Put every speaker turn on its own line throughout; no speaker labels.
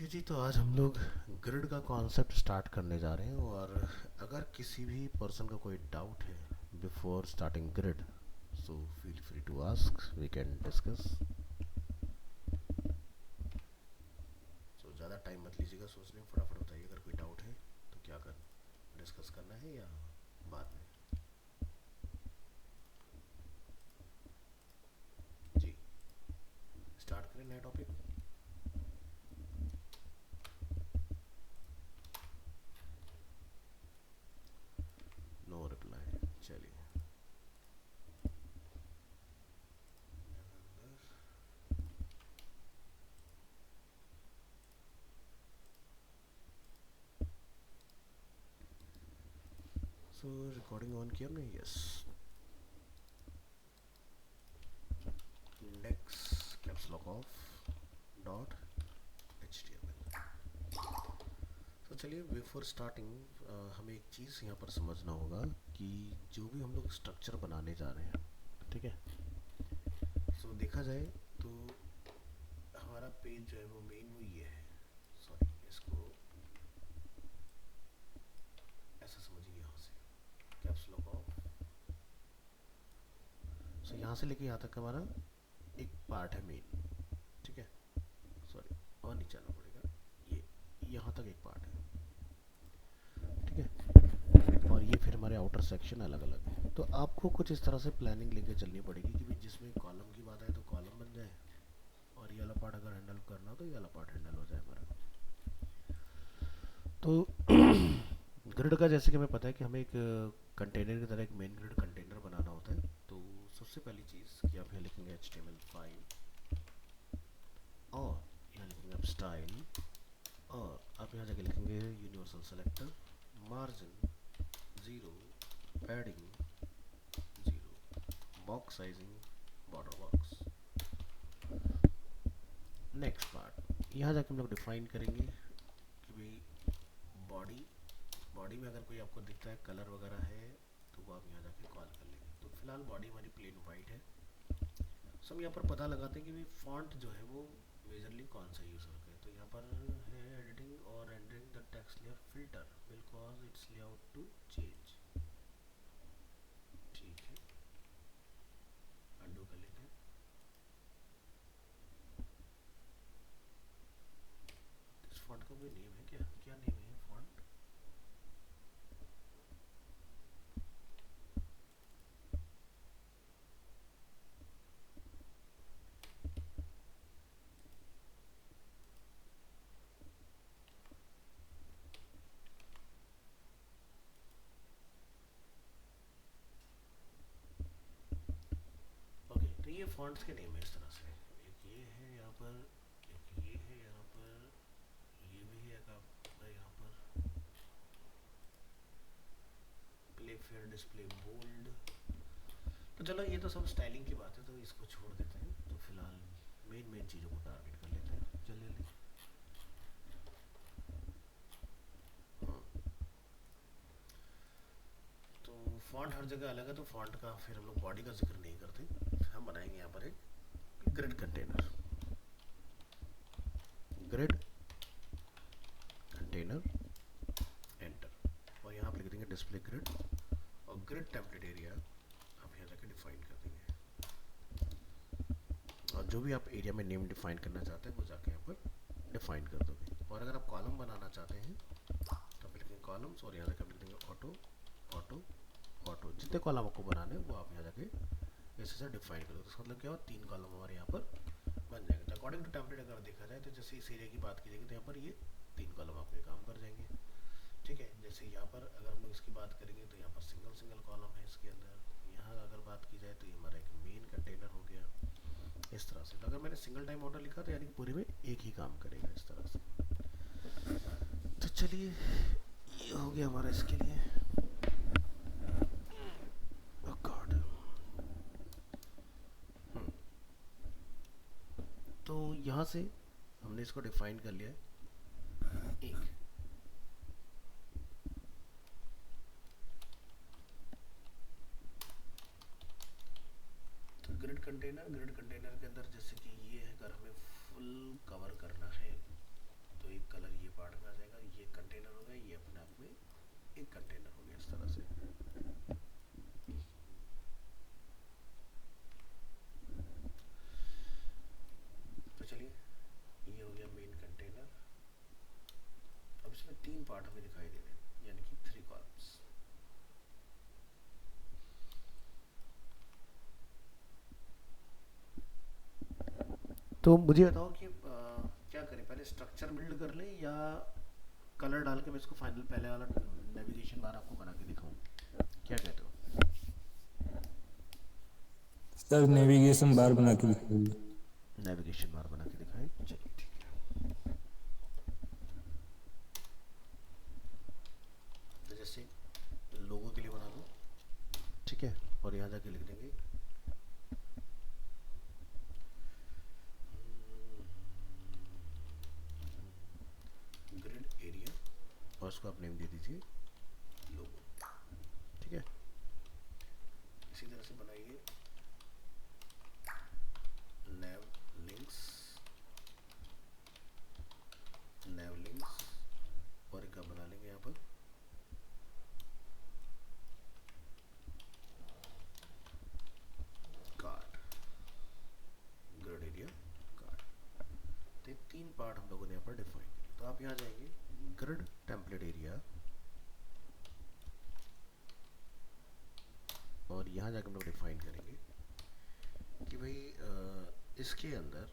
Okay जी, तो आज हम लोग ग्रिड का कॉन्सेप्ट स्टार्ट करने जा रहे हैं। और अगर किसी भी पर्सन का कोई डाउट है before starting grid, so feel free to ask, we can discuss. So ज़्यादा टाइम मत लीजिएगा सोचने में, फटाफट बताइए अगर कोई डाउट है तो क्या डिस्कस करना है या बाद में। जी, स्टार्ट करें नया टॉपिक। नो रिप्लाई, चलिए। सो रिकॉर्डिंग ऑन किया हमने, yes. Index caps lock of dot HTML। तो चलिए, बिफोर स्टार्टिंग हमें एक चीज़ यहाँ पर समझना होगा कि जो भी हम लोग स्ट्रक्चर बनाने जा रहे हैं, ठीक है। सो देखा जाए तो हमारा पेज जो है वो मेन वो ये है। सॉरी, इसको ऐसा समझिए, यहाँ से कैप्स लॉक ऑफ। सो यहाँ से लेके यहाँ तक हमारा एक पार्ट है मेन, ठीक है। सॉरी, और नीचे आना पड़ेगा, ये यहाँ तक एक पार्ट है, ठीक है। और ये फिर हमारे आउटर सेक्शन अलग अलग है। तो आपको कुछ इस तरह से प्लानिंग लेके चलनी पड़ेगी कि भाई जिसमें कॉलम की बात आए तो कॉलम बन जाए, और ये वाला पार्ट अगर हैंडल करना हो तो ये वाला पार्ट हैंडल हो जाए हमारा। तो ग्रिड का जैसे कि हमें पता है कि हमें एक कंटेनर की तरह एक मेन ग्रिड कंटेनर बनाना होता है। तो सबसे पहली चीज़ कि आप यहाँ लिखेंगे HTML5, और यहाँ लिखेंगे आप स्टाइल, और आप यहाँ जाके लिखेंगे universal selector, margin 0, padding 0, box sizing, border box. Next part, यहाँ जाके हम लोग डिफाइन करेंगे कि भाई बॉडी, बॉडी में अगर कोई आपको दिखता है कलर वगैरह है तो वो आप यहाँ जाके कॉल कर लेंगे। तो फिलहाल बॉडी हमारी प्लेन वाइट है। सो हम यहाँ पर पता लगाते हैं कि भाई फॉन्ट जो है वो मेजरली कौन सा यूज़ करते हैं। तो यहाँ पर है एडिटिंग और rendering the text layer filter because it's layout to change. ठीक है, अंडू कर लेते हैं। इस फॉन्ट का कोई नेम है क्या? क्या नेम है फॉन्ट? ओके, तो ये फॉन्ट्स के नेम है इस तरह से। एक ये है यहाँ पर, एक ये है यहाँ पर, ये भी है आपका यहाँ पर, प्ले फेयर, डिस्प्ले बोल्ड। तो चलो, ये तो सब स्टाइलिंग की बात है तो इसको छोड़ देते हैं। तो फिलहाल मेन चीज़ों को टारगेट कर लेते हैं, जल्दी जल्दी। हाँ, तो फॉन्ट हर जगह अलग है, तो फॉन्ट का फिर हम लोग बॉडी का जिक्र नहीं करते। हम बनाएंगे यहाँ पर एक grid container, grid container, enter. और यहाँ आप लिख देंगे डिस्प्ले ग्रिड, और ग्रिड टेम्पलेट एरिया आप यहाँ जाके डिफाइन कर देंगे। और जो भी आप एरिया में नेम डिफाइन करना चाहते हैं वो जाके यहाँ पर डिफाइन कर दोगे। और अगर आप कॉलम बनाना चाहते हैं तो आप लिखेंगे कॉलम्स, और यहाँ जाके आप लिख देंगे ऑटो ऑटो ऑटो। जितने कॉलम आपको बनाने हैं वो आप यहाँ जाके ऐसे से डिफाइन करो। तो इसका मतलब क्या हो, 3 कॉलम हमारे यहाँ पर बन जाएंगे। तो अकॉर्डिंग टू टेम्पलेट अगर देखा जाए तो जैसे इस एरिया की बात की जाएगी तो यहाँ पर ये 3 कॉलम आपके काम कर जाएंगे, ठीक है। जैसे यहाँ पर अगर हम लोग इसकी बात करेंगे तो यहाँ पर सिंगल सिंगल कॉलम है इसके अंदर। यहाँ अगर बात की जाए तो ये हमारा एक मेन कंटेनर हो गया इस तरह से। तो अगर मैंने सिंगल टाइम ऑर्डर लिखा तो यानी कि पूरे में एक ही काम करेगा इस तरह से। तो चलिए, ये हो गया हमारा इसके लिए। Oh God. तो यहाँ से हमने इसको डिफाइन कर लिया है एक। तो ग्रिड कंटेनर के अंदर जैसे कि ये है, अगर हमें फुल कवर करना है तो एक इसमें 3 पार्ट हमें दिखाई दे रहे हैं, यानी कि 3 कॉलम्स। तो मुझे बताओ कि क्या करें, पहले स्ट्रक्चर बिल्ड कर लें या कलर डाल के मैं इसको फाइनल पहले वाला नेविगेशन बार आपको बना के दिखाऊं, क्या कहते हो?
सर नेविगेशन बार बना के दिखाइए।
नेविगेशन बार बना के दिखाएं, चलिए ठीक है। तो जैसे लोगों के लिए बना लो, ठीक है, और यहाँ जाके लिख देंगे ग्रिड एरिया, और उसको आप नेम दे दीजिए लोगो, ठीक है। इसी तरह से बनाइए nav links, nav links, और एक बना लेंगे यहाँ पर कार्ड, ग्रिड एरिया कार्ड। तो ये 3 पार्ट हम लोगों ने यहाँ पर डिफाइन किए। तो आप यहाँ जाएंगे ग्रिड टेम्पलेट एरिया, और यहाँ जाकर हम लोग डिफाइन करेंगे कि भाई इसके अंदर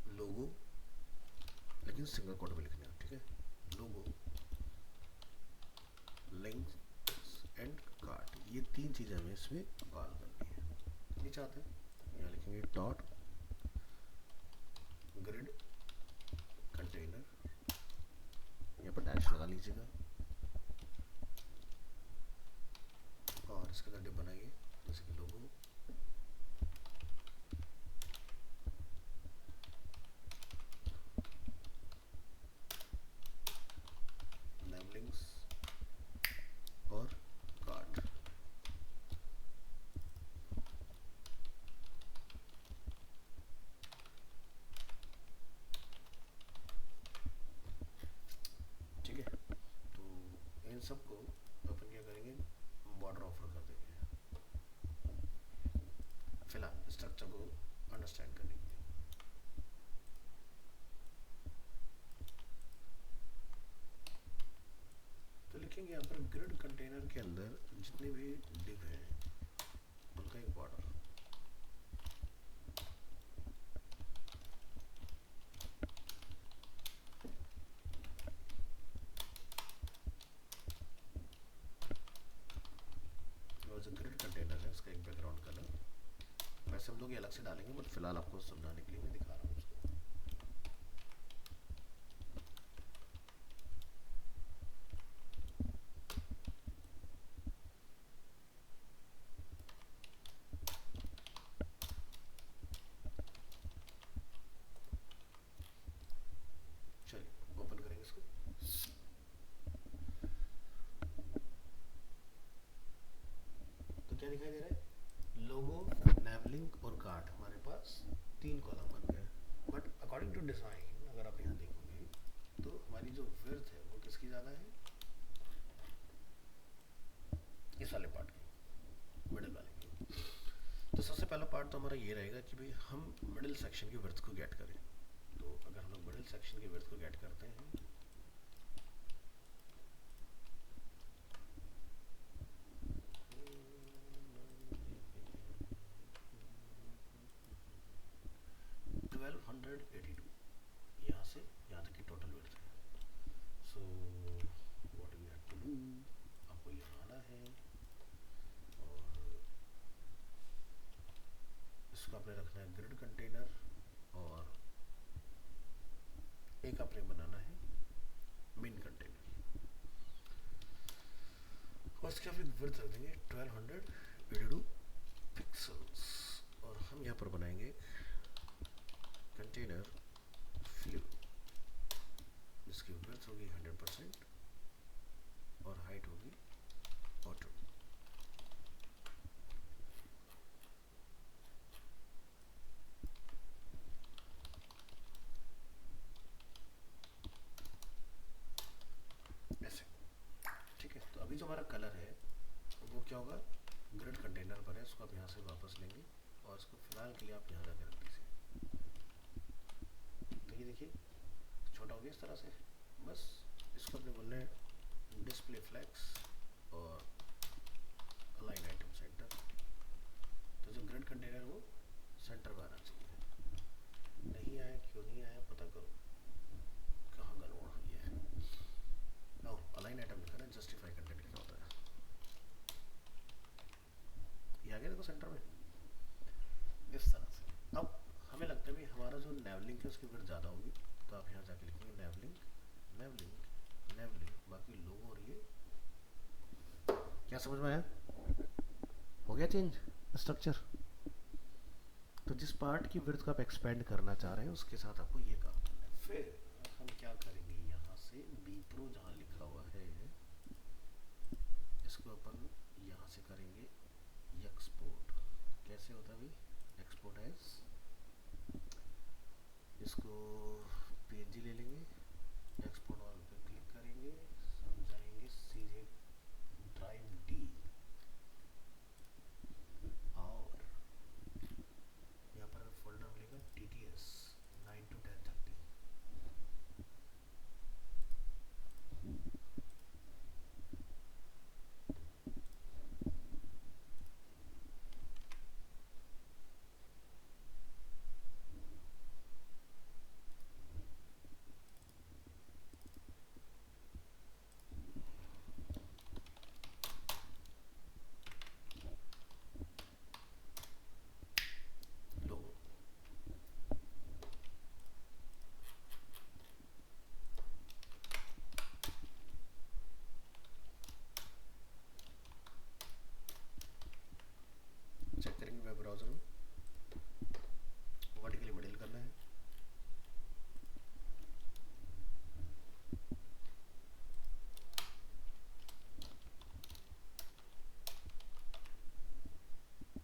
लोगो, लेकिन सिंगल कोड में लिखना है, ठीक है। लोगो, लिंक्स एंड कार्ड, ये 3 चीज़ें हमें इसमें कॉल करनी है। नहीं चाहते यहाँ लिखेंगे डॉट ग्रिड कंटेनर, यहाँ पर डैश लगा लीजिएगा, और इसके अंदर डिप बनाइए जैसे कि लोगो, nav links और कार्ड। ठीक है, तो इन सबको अपन क्या करेंगे, बॉर्डर ऑफर कर देंगे फिलहाल स्ट्रक्चर को अंडरस्टैंड करने के लिए। तो लिखेंगे यहाँ पर ग्रिड कंटेनर के अंदर जितने भी डिव हैं उनका एक बॉर्डर, और जो ग्रिड कंटेनर है उसका एक बैकग्राउंड कलर। वैसे हम लोग ये अलग से डालेंगे, बट फिलहाल आपको समझाने के लिए मैं दिखा रहा हूँ उसको। चलिए ओपन करेंगे इसको। तो क्या दिखाई दे रहा है, लोगो, नैवलिंक और कार्ड, हमारे पास 3 कॉलम बन गए। बट अकॉर्डिंग टू डिजाइन अगर आप यहाँ देखोगे तो हमारी जो विड्थ है वो किसकी ज़्यादा है, इस वाले पार्ट की, मिडिल वाले की। तो सबसे पहला पार्ट तो हमारा ये रहेगा कि भाई हम मिडिल सेक्शन की विड्थ को गेट करें। तो अगर हम लोग मिडिल सेक्शन की विड्थ को गेट करते हैं, यहाँ से यहाँ तक की टोटल विड्थ है। So what we have to do, आपको यहाँ आना है और इसको आपने रखना है ग्रिड कंटेनर, और एक आपने बनाना है मेन कंटेनर, और इसके आप विड्थ रख देंगे 1282 पिक्सल्स, और हम यहाँ पर बनाएंगे कंटेनर फ्लू, जिसकी विड्थ होगी 100% और हाइट होगी ऑटो। ऐसे, ठीक है। तो अभी जो हमारा कलर है वो क्या होगा, ग्रिड कंटेनर पर है, इसको आप यहाँ से वापस लेंगे और इसको फिलहाल के लिए आप यहाँ जाकर रख दीजिए। देखिए छोटा हो गया इस तरह से। बस इसको अपने बोलना है डिस्प्ले फ्लैक्स और अलाइन आइटम सेंटर। तो जो ग्रिड कंटेनर वो सेंटर में आना चाहिए। नहीं आया, क्यों नहीं आया पता करो, कहाँ गड़बड़ हुई है। नो, अलाइन आइटम लिखा है, जस्टिफाई कंटेंट लिखा होता है। ये आ गया देखो सेंटर में इस तरह से। अब हमें लगता है भी हमारा जो नेवलिंक है उसकी विड्थ ज़्यादा होगी, तो आप यहाँ जाके लिखेंगे नेवलिंक नेवलिंक नेवलिंक, बाकी लोगो और ये। क्या समझ में आया? हो गया चेंज स्ट्रक्चर। तो जिस पार्ट की विड्थ को आप एक्सपेंड करना चाह रहे हैं उसके साथ आपको ये काम करना है। फिर हम क्या करेंगे, यहाँ से बी प्रो जहाँ लिखा हुआ है इसको अपन यहाँ से करेंगे एक्सपोर्ट। कैसे होता है भाई एक्सपोर्ट एज, इसको पीएनजी ले लेंगे, एक्सपोर्ट वाले पे क्लिक करेंगे, समझाएंगे सीधे ड्राइव डी और यहाँ पर फोल्डर मिलेगा TTS 9 to 1030। लोगो चेक करेंगे वेब ब्राउजर में, वर्टिकली मॉडल करना है।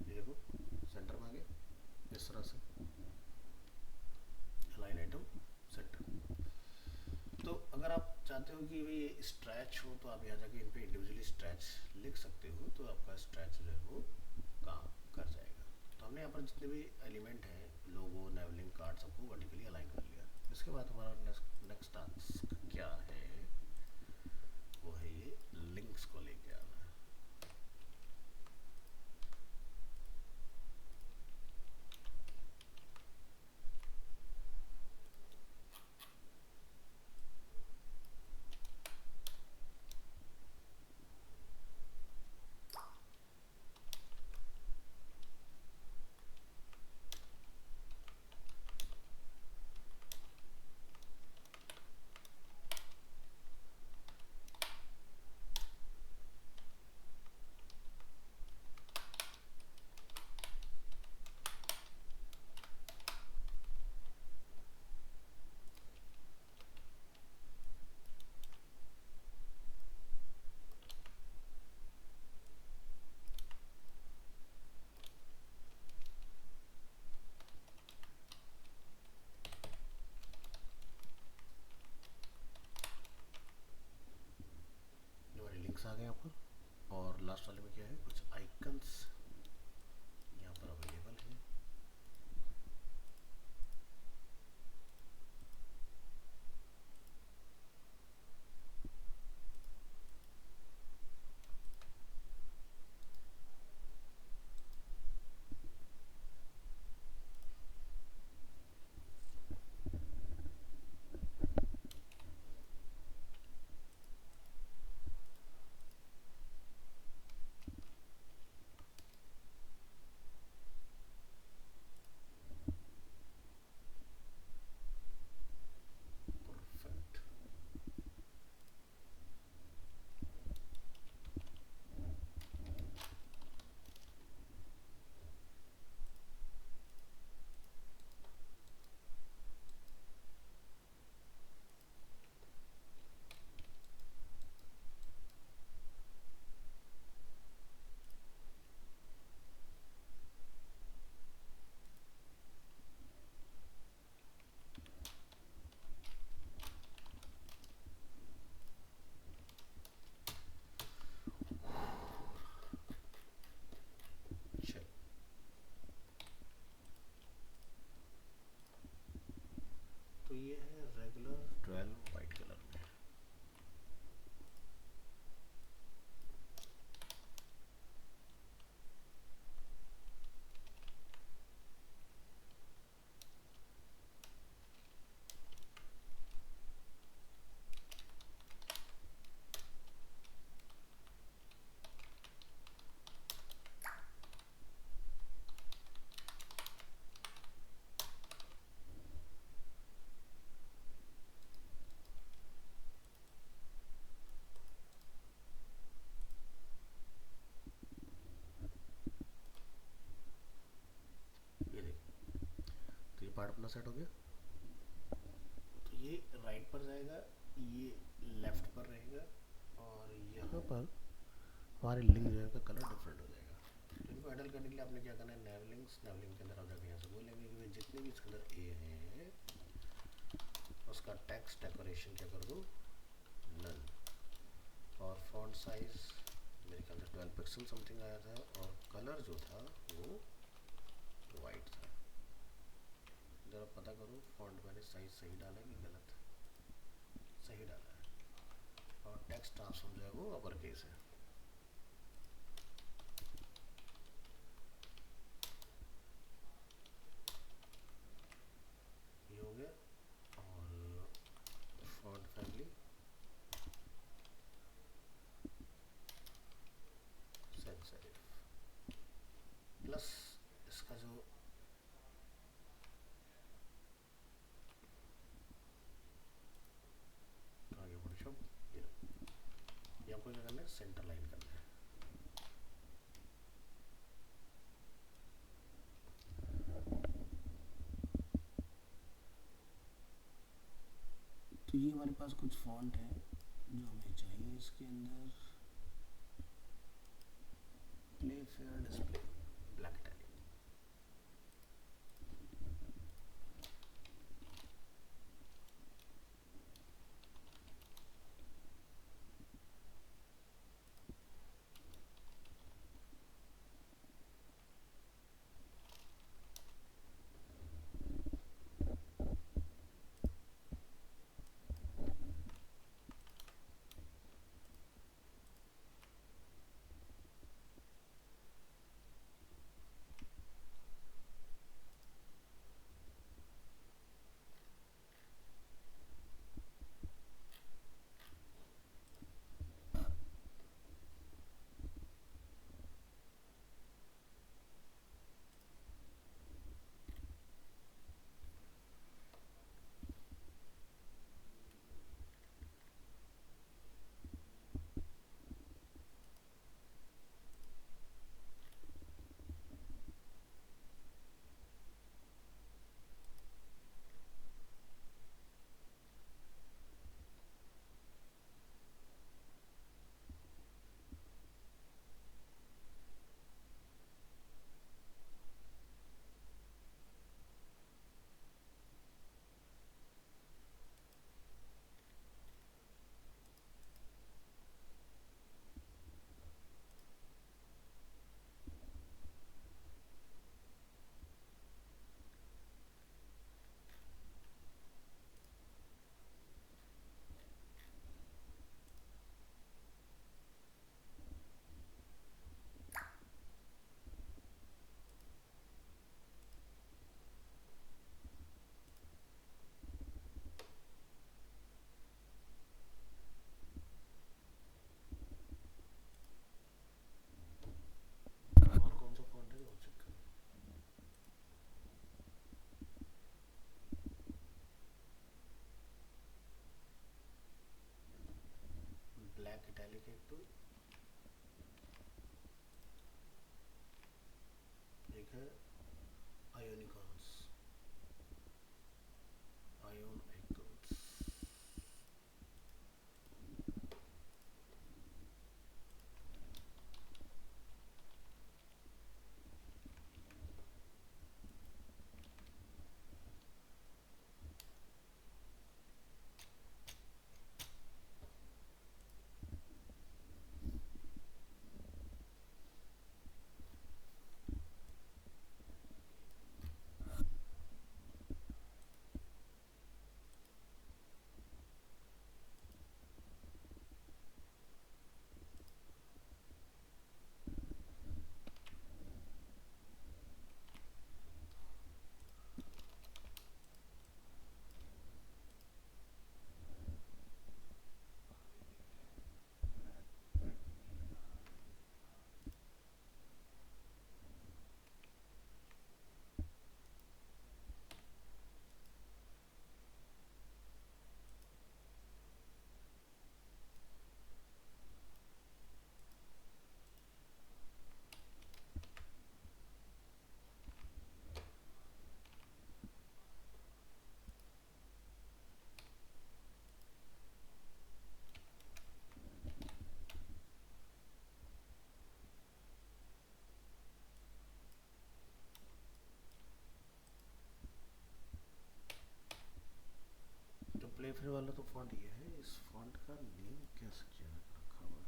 ये देखो सेंटर में आ गया इस तरह से, अलाइन आइटम सेंटर। तो अगर आप चाहते हो कि भाई ये स्ट्रैच हो तो आप यहाँ जाके इन पे इंडिविजुअली स्ट्रैच लिख सकते हो, तो आपका स्ट्रैच जो है वो काम कर जाएगा। तो हमने यहाँ पर जितने भी एलिमेंट हैं, लोगो नेवलिंग कार्ड, सबको वर्टिकली अलाइन कर लिया। इसके बाद हमारा नेक्स्ट टास्क क्या है, वो है ये लिंक्स को लेके आना है। हमारे लिंक्स आ गए यहाँ पर, और लास्ट वाले में क्या है, कुछ आइकन्स यहाँ पर अवेलेबल है। 12 वाइट कलर में। ये देखिए, तो ये पार्ट अपना सेट हो गया। तो ये राइट पर जाएगा, ये लेफ्ट पर रहेगा, और यहाँ पर हमारे लिंक जो है का कलर डिफरेंट हो जाएगा। तो इनको हैंडल करने के लिए आपने क्या करना है, नैवलिंग के अंदर आप जाकर यहाँ से बोलेंगे कि भाई जितने भी इसके अंदर ए हैं उसका टेक्स्ट डेकोरेशन क्या कर दो, नन। और फॉन्ट साइज मेरे ख्याल से 12 पिक्सल समथिंग आया था, और कलर जो था वो वाइट था। जरा पता करो फॉन्ट मैंने साइज सही डाला है कि गलत, सही डाला है। और टेक्स्ट ट्रांसफॉर्म जो है वो अपर केस है। ये हो गया। और font family sans serif plus इसका जो आगे फोटोशॉप, ये आपको क्या करना है, सेंटर लाइन करना है। तो ये हमारे पास कुछ फॉन्ट है जो हमें चाहिए इसके अंदर। Play fair display black tag, Playfair वाला तो फॉन्ट ये है, इस फॉन्ट का नेम क्या रखा हुआ है?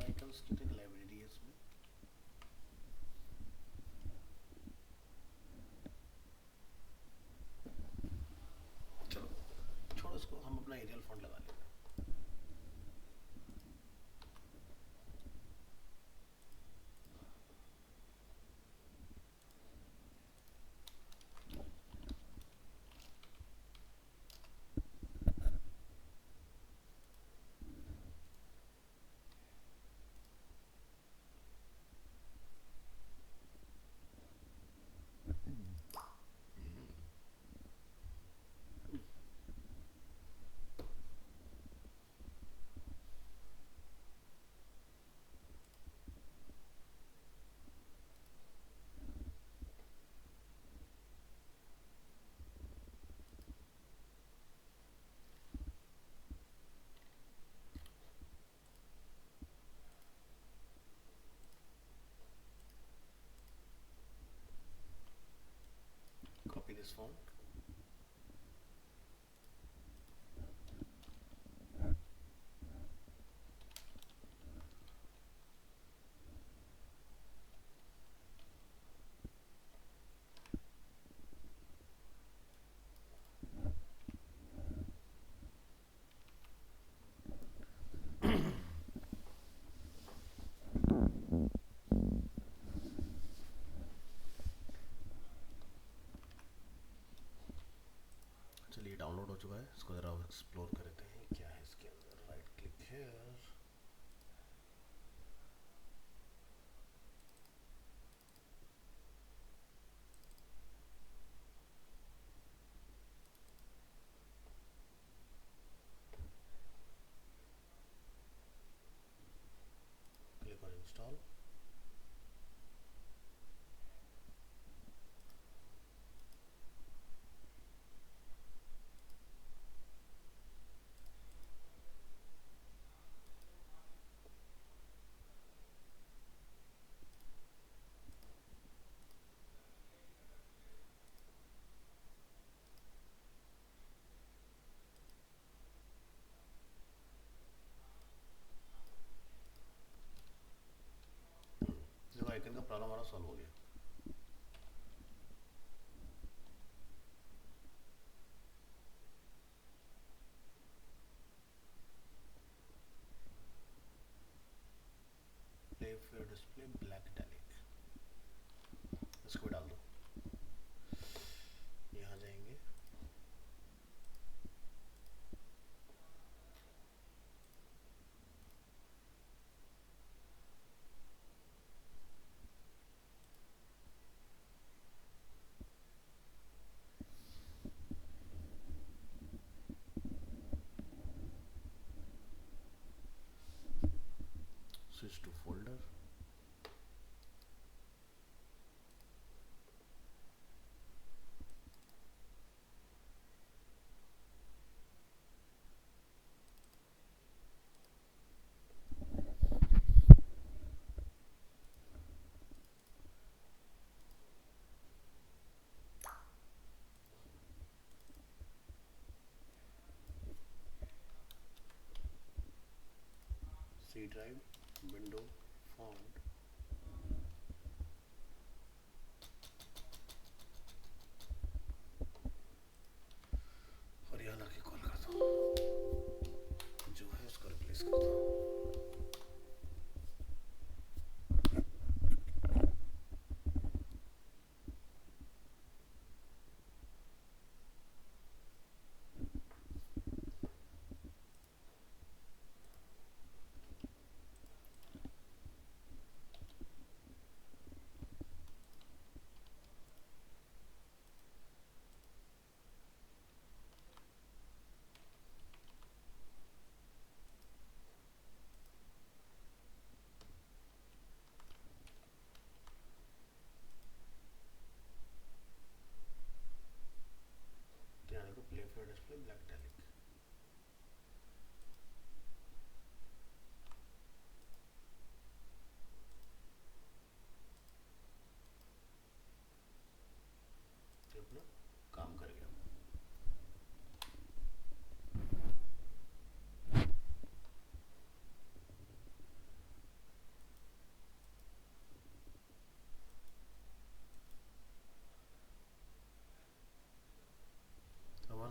आइकन्स की तो लाइब्रेरी है इसमें। चलो छोड़ो इसको, हम अपना एरियल फॉन्ट लगा लेंगे। Copy this font. चलिए डाउनलोड हो चुका है, इसको ज़रा एक्सप्लोर करते हैं क्या है इसके अंदर। Right click here, click on install. देखो आइकन का प्रॉब्लम हमारा सॉल्व हो गया। Playfair display black italic, इसको भी डाल दो। यहाँ जाएंगे, switch to folder, C drive, window, font, और यहाँ लाके कॉल करता हूँ, जो है उसको रिप्लेस करता हूँ।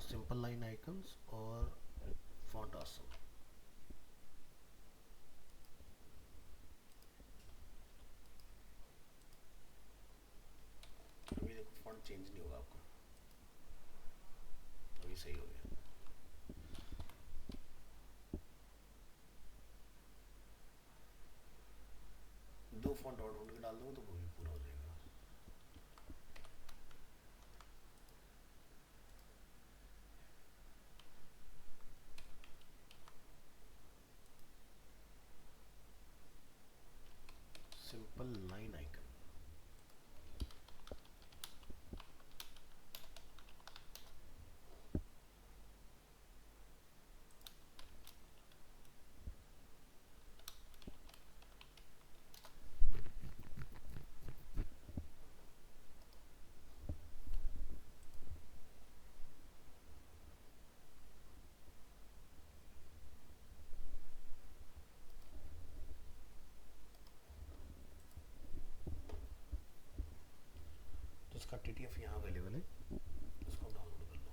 सिंपल लाइन आइकन्स और फॉन्ट ऑसम। अभी देखो फॉन्ट चेंज नहीं होगा आपका, अभी सही हो गया। दो फॉन्ट और ढूंढ के डाल दूंगा तो वो भी पूरा हो जाएगा। Simple line icon. तो इसका TTF यहाँ अवेलेबल है, इसको डाउनलोड कर लो।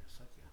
ऐसा क्या?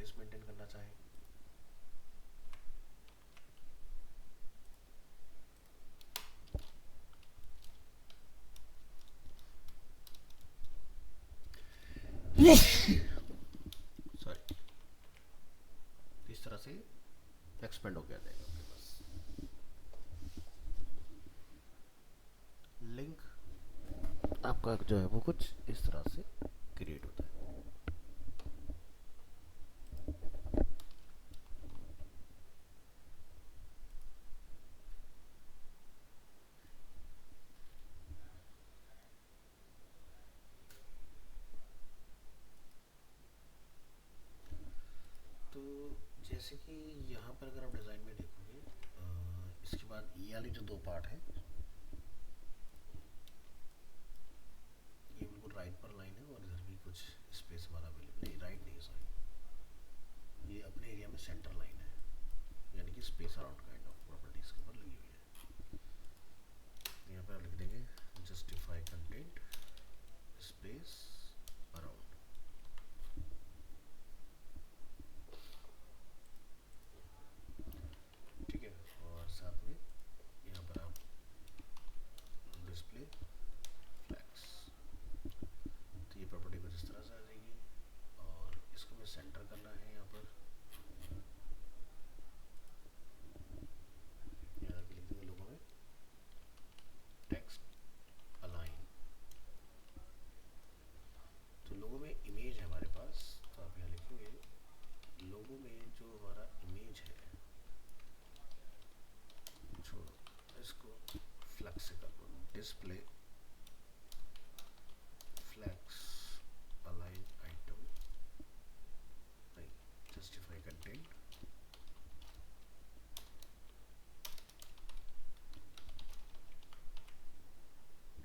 स्पेस मेंटेन करना चाहें। सॉरी, इस तरह से एक्सपेंड हो गया जाएगा आपके पास। लिंक आपका जो है वो कुछ इस तरह से क्रिएट होता है। तो जैसे कि यहाँ पर अगर आप डिज़ाइन में देखोगे, इसके बाद ये वाली जो दो पार्ट है, ये बिल्कुल राइट पर लाइन है और इधर भी कुछ स्पेस हमारा अवेलेबल नहीं, राइट नहीं सॉरी, ये अपने एरिया में सेंटर लाइन है, यानी कि space around kind of properties के ऊपर लगी हुई है। यहाँ पर आप लिख देंगे जस्टिफाई कंटेंट स्पेस अराउंड। ठीक है, और साथ में यहाँ पर आप डिस्प्ले फ्लैग्स, तो ये प्रॉपर्टी कुछ इस तरह से आ जाएगी और इसको मैं सेंटर करना है यहाँ पर, यहाँ पे लिख देंगे लोगों में टेक्स्ट अलाइन। तो लोगों में इमेज है हमारे पास, तो आप यहाँ लिखेंगे लोगों में जो हमारा इमेज है, छोड़ो इसको फ्लैक्स से कर दो, डिस्प्ले फ्लैक्स अलाइन आइटम, नहीं जस्टिफाई कंटेंट,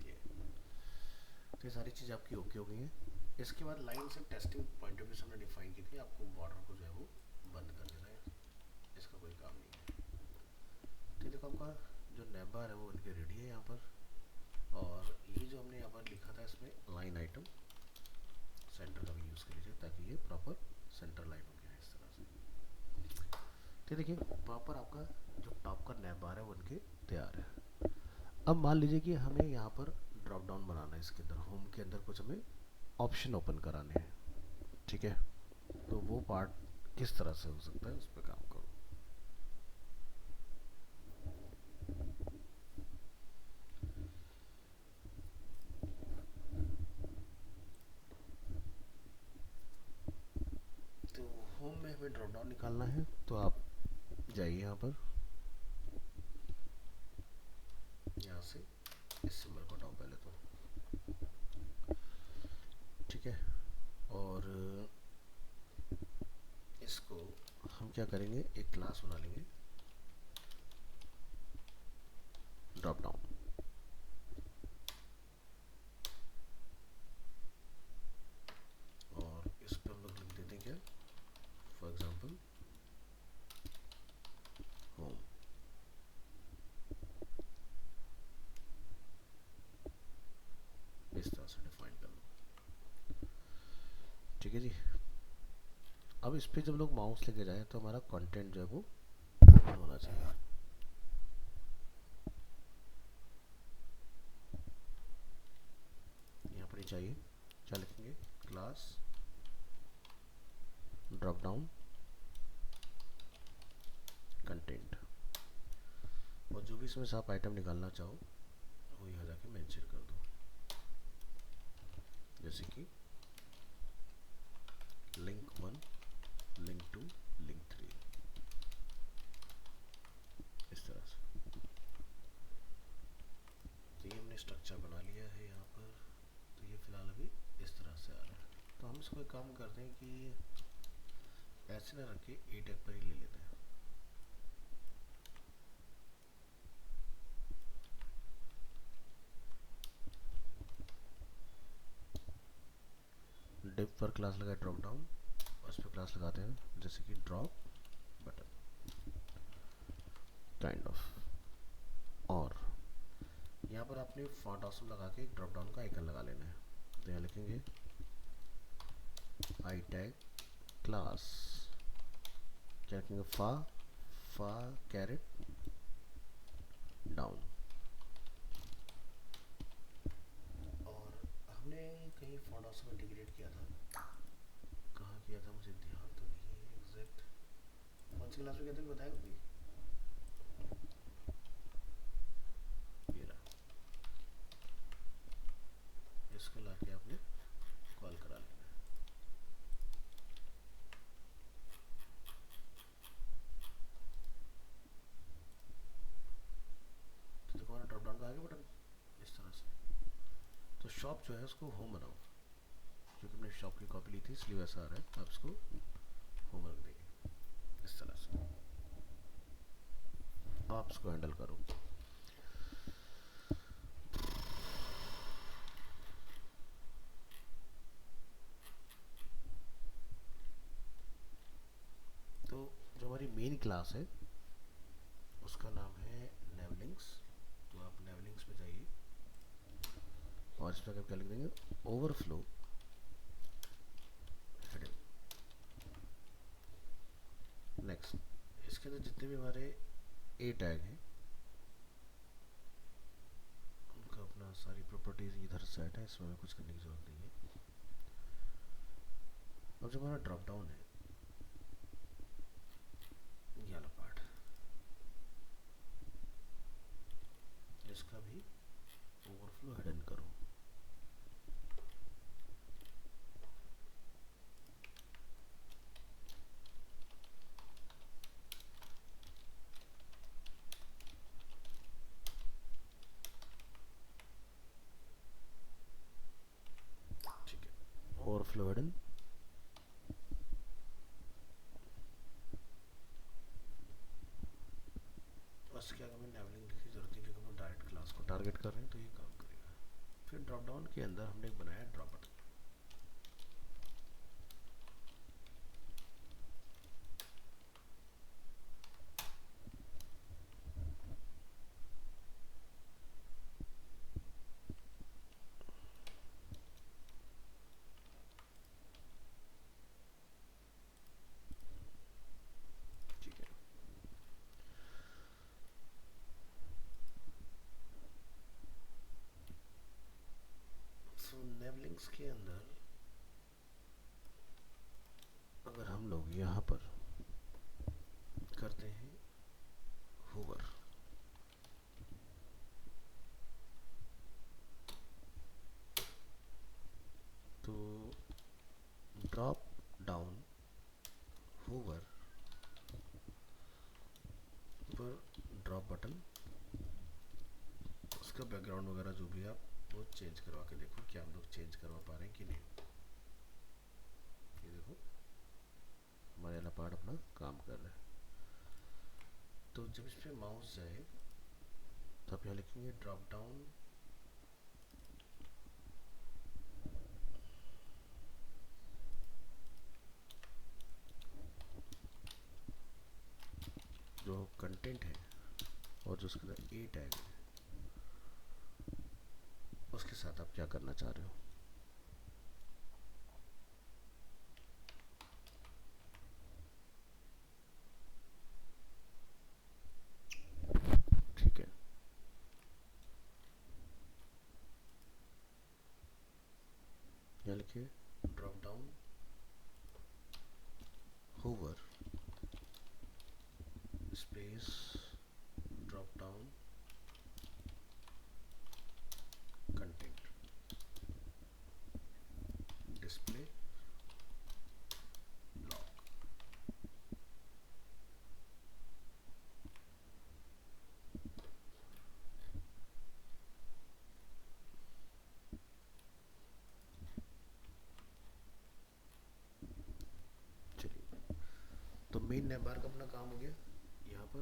ये तो ये सारी चीज़ आपकी ओके हो गई है। इसके बाद लाइन से टेस्टिंग पॉइंट ऑफ व्यू से हमने डिफाइन की थी, आपको बॉर्डर को जो है वो बंद कर देना है, इसका कोई काम नहीं है। तो देखो आपका जो नेबार है वो उनके रेडी है यहाँ पर, और ये जो हमने यहाँ पर लिखा था इसमें लाइन आइटम सेंटर का भी यूज़ कर लीजिए ताकि ये प्रॉपर सेंटर लाइन हो गया है इस तरह से। तो देखिए प्रॉपर आपका जो टॉप का नेबार है वो उनके तैयार है। अब मान लीजिए कि हमें यहाँ पर ड्रॉप डाउन बनाना है, इसके अंदर होम के अंदर कुछ हमें ऑप्शन ओपन कराने हैं, ठीक है, तो वो पार्ट किस तरह से हो सकता है उस पर काम करो। तो होम में हमें ड्रॉप डाउन निकालना है, तो आप जाइए यहाँ पर, यहाँ से इस सिंबल को हटाओ पहले तो, ठीक है, और इसको हम क्या करेंगे, एक क्लास बना लेंगे ड्रॉप डाउन, और इस पर हम लोग लिख देते हैं क्या, फॉर एग्जांपल होम। इस तरह से डिफाइन कर लो, ठीक है जी। अब इस पे जब लोग माउस लेके जाएं तो हमारा कंटेंट जो है वो होना चाहिए। यहाँ पर ही चाहिए, क्या लिखेंगे, क्लास ड्रॉप डाउन कंटेंट, और जो भी इसमें से आप आइटम निकालना चाहो वो यहाँ जाके मेंशन कर दो, जैसे कि लिंक 1, लिंक 2, लिंक 3, इस तरह से। तो ये हमने स्ट्रक्चर बना लिया है यहाँ पर, तो ये फिलहाल अभी इस तरह से आ रहा है। तो हम इसको एक काम करते हैं कि ऐसे ना रख के ए टैग पर ही ले लेते हैं। डिव पर क्लास लगाए ड्रॉप डाउन, और उस पर क्लास लगाते हैं जैसे कि ड्रॉप बटन काइंड ऑफ, और यहाँ पर आपने फॉन्ट ऑसम लगा के एक ड्रॉप डाउन का आइकन लगा लेना है। तो यहाँ लिखेंगे आई टैग क्लास क्या रखेंगे, फा कैरेट डाउन। और हमने कहीं फॉन्ट में डिग्रेड किया था, कहाँ किया था मुझे ध्यान तो नहीं है एग्जैक्ट, कौन सी क्लास में किया था बताया कोई? ये रहा, इसको लाके आपने कॉल करा लेना है। तो देखो हमारा ड्रॉप डाउन का आ गया बटन इस तरह से। तो शॉप जो है उसको होम बनाओ, क्योंकि हमने शॉप की कॉपी ली थी इसलिए वैसा आ रहा है। आप इसको होम रख देंगे इस तरह से। अब आप इसको हैंडल करो। तो जो हमारी मेन क्लास है उसका नाम है नेवलिंक्स। तो आप नेवलिंक्स में जाइए और इसमें क्या लिख देंगे, ओवरफ्लो हेडिंग। नेक्स्ट, इसके अंदर जितने भी हमारे ए टैग हैं उनका अपना सारी प्रॉपर्टीज इधर सेट है, इसमें हमें कुछ करने की जरूरत नहीं है। अब जो हमारा ड्रॉप डाउन है ये वाला पार्ट, इसका भी ओवरफ्लो हिडन करो। ठीक है, ओवरफ्लो हिडन। बस क्या हमें नेवलिंग लिखने की जरूरत नहीं, क्योंकि हम डायरेक्ट क्लास को टारगेट कर रहे हैं तो ये काम करेगा। फिर ड्रॉप डाउन के अंदर हमने एक बनाया ड्रॉप बटन। ठीक है, सो नेवलिंग्स के अंदर अगर हम लोग यहाँ पर करते हैं होवर, तो ड्रॉप डाउन होवर पर ड्रॉप बटन, उसका बैकग्राउंड वगैरह जो भी आप वो चेंज करवा के देखो क्या हम लोग चेंज करवा पा रहे हैं कि नहीं। ये देखो हमारे वाला पार्ट अपना काम कर रहा है। तो जब इस पर माउस जाए तो आप यहाँ लिखेंगे ड्रॉप डाउन जो कंटेंट है और जो उसके अंदर ए टैग है उसके साथ आप क्या करना चाह रहे हो। ठीक है, यहाँ लिखिए drop down hover space drop down content display lock. चलिए, तो मेन नेम बार का अपना काम हो गया यहाँ पर।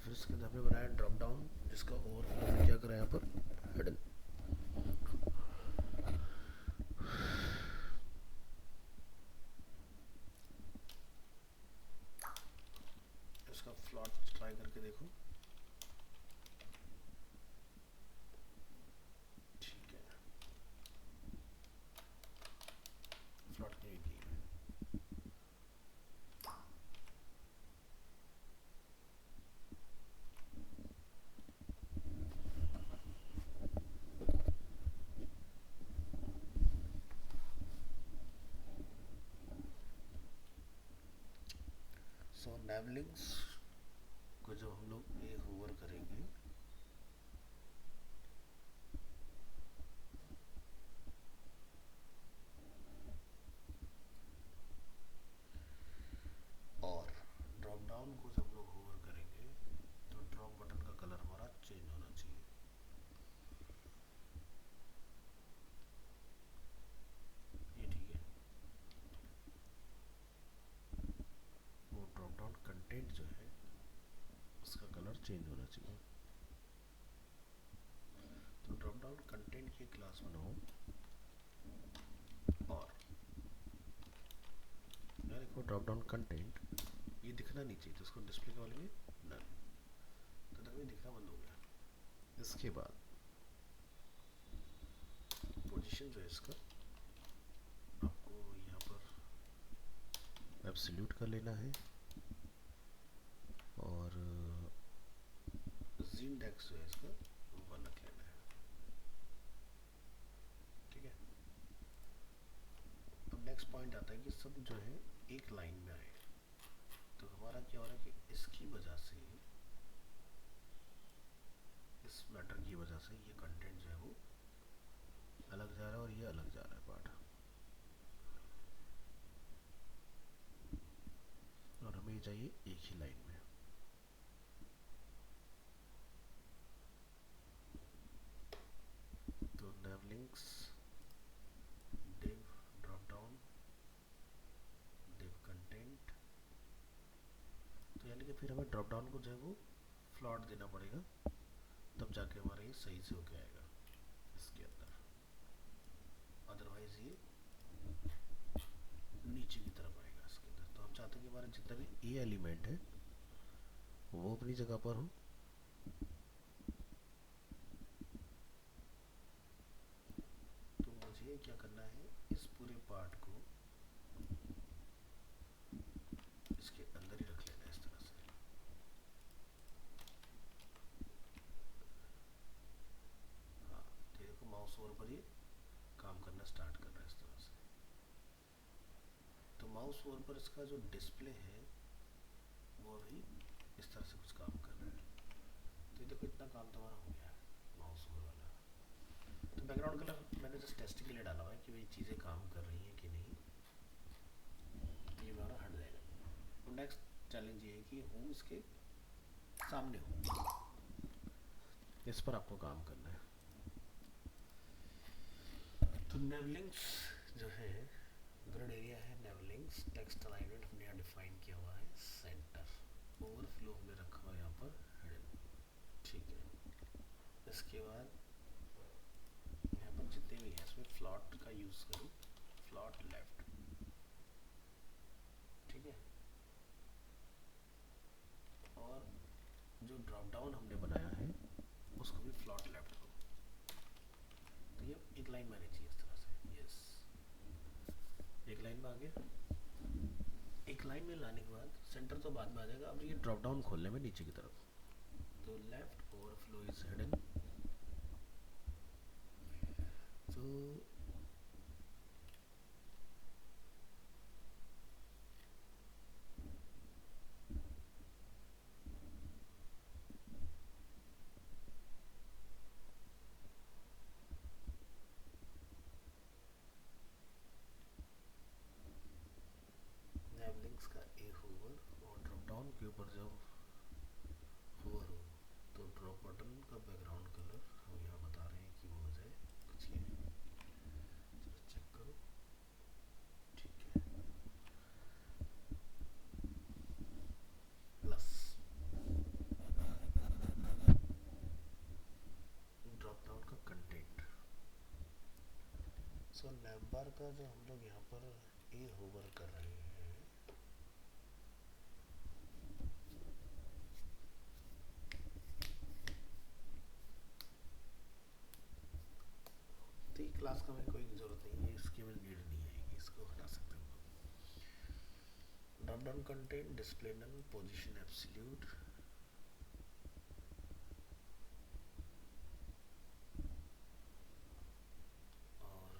फिर इसके अंदर हमने बनाया ड्रॉप डाउन जिसका ओवरफ्लो हमने क्या करा यहाँ पर, हिडन। इसका फ्लॉट ट्राई करके देखो। ठीक है, फ्लॉट नहीं की है। सो नैवलिंग्स को जब हम लोग ये होवर करेंगे और ड्रॉप डाउन को जब हम लोग होवर करेंगे तो ड्रॉप बटन का कलर हमारा चेंज होना चाहिए। ये ठीक है। वो ड्रॉप डाउन कंटेंट जो है उसका कलर चेंज होना चाहिए। तो ड्रॉप डाउन कंटेंट की क्लास बनाओ और यार देखो ड्रॉप डाउन कंटेंट ये दिखना नहीं चाहिए तो इसको डिस्प्ले के वाले में नन, तो तभी दिखना बंद हो गया। इसके बाद पोजीशन जो है इसका आपको यहाँ पर एब्सोल्यूट कर लेना है और ज़िंडेक्स जो है इसका वो 1 रख लेना है। ठीक है। अब नेक्स्ट पॉइंट आता है कि सब जो है एक लाइन में आए। तो हमारा क्या हो रहा है कि इसकी वजह से इस मैटर की वजह से ये कंटेंट जो है वो अलग जा रहा है और ये अलग जा रहा है पार्ट, और हमें चाहिए एक ही लाइन में। तो नैवलिंक्स div drop down div content, तो यानी कि फिर हमें ड्रॉप डाउन को जो है वो फ्लॉट देना पड़ेगा तब जाके हमारा ये सही से होके आएगा इसके अंदर, अदरवाइज ये नीचे की तरफ आएगा इसके अंदर। तो हम चाहते हैं कि हमारे जितना भी ए एलिमेंट है वो अपनी जगह पर हो तो मुझे क्या करना है इस पूरे पार्ट को इसके अंदर ही रख लेना है इस तरह से। हाँ तो देखो माउस ओवर पर ये काम करना स्टार्ट कर रहा है इस तरह से। तो माउस ओवर पर इसका जो डिस्प्ले है वो अभी इस तरह से कुछ काम कर रहा है। तो ये देखो इतना काम तुम्हारा हो गया है माउस ओवर वाला। तो बैकग्राउंड कलर मैंने जस्ट टेस्टिंग के लिए डाला हुआ है कि ये चीज़ें काम कर रही हैं कि नहीं, ये हमारा हट जाएगा। तो नेक्स्ट चैलेंज ये है कि हूँ इसके सामने हूँ, इस पर आपको काम करना है। तो नेवलिंग्स जो है ग्रिड एरिया है, नेवलिंग्स टेक्स्ट अलाइनमेंट हमने यहाँ डिफाइन किया हुआ है, सेंटर ओवरफ्लो हमने रखा हुआ है यहाँ पर हिडन। ठीक है। इसके बाद यहाँ पर जितने भी हैं इसमें फ्लॉट का यूज़ करूँ, फ्लॉट लेफ्ट। ठीक है। और जो ड्रॉप डाउन हमने बनाया है उसको भी फ्लॉट लेफ्ट करो। तो ये एक लाइन में आनी चाहिए इस तरह से। यस, एक लाइन में आ गया। एक लाइन में लाने के बाद सेंटर तो बाद में आ जाएगा, अब ये ड्रॉप डाउन खोलने में नीचे की तरफ। तो लेफ्ट ओवरफ्लो इज हिडन। तो नैवलिंक्स का ए होवर और ड्रॉप डाउन के ऊपर जब होवर हो तो ड्रॉप बटन का बैकग्राउंड कलर हम यहाँ बता रहे हैं कि वो हो जाए कुछ ये, चलो चेक करो। ठीक है। प्लस ड्रॉप डाउन का कंटेंट। सो नैवबार का जो हम लोग यहाँ पर ए होवर कर रहे हैं तो ये क्लास का हमें कोई ज़रूरत नहीं है, इसकी हमें नीड नहीं आएगी, इसको हटा सकते हैं हम। ड्रॉप डाउन कंटेंट डिस्प्ले नल पोजीशन एब्सोल्यूट, और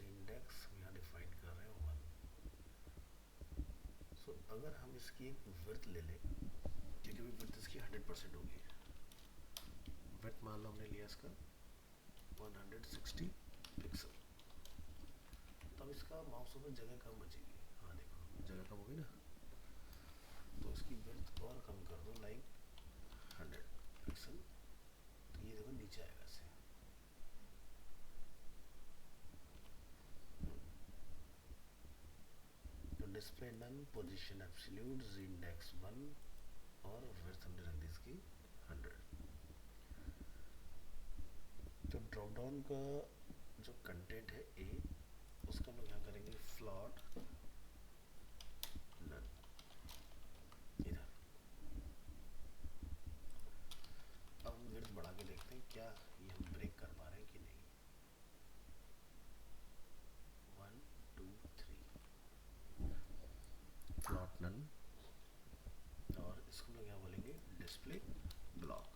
इंडेक्स हम यहाँ डिफाइन कर रहे हैं 1। सो अगर हम इसकी एक विड्थ ले ले, क्योंकि भी विड्थ इसकी 100% होगी। विड्थ मान लो हमने लिया इसका 160 पिक्सल। तब इसका माउस ओवर जगह कम बचेगी। हाँ देखो जगह कम होगी ना, तो इसकी विड्थ और कम कर दो लाइक 100 पिक्सल। तो ये देखो नीचे आएगा इससे। तो डिस्प्ले नन, पोजीशन एब्सोल्यूट, जी इंडेक्स 1 और विड्थ हमने रख दी इसकी 100। तो ड्रॉप डाउन का जो कंटेंट है ए, उसका हम लोग यहाँ करेंगे फ्लॉट नन इधर। अब हम विड्थ बढ़ा के देखते हैं क्या ये हम ब्रेक कर पा रहे हैं कि नहीं। 1 2 3 फ्लॉट नन, और इसको हम लोग यहाँ बोलेंगे डिस्प्ले ब्लॉक।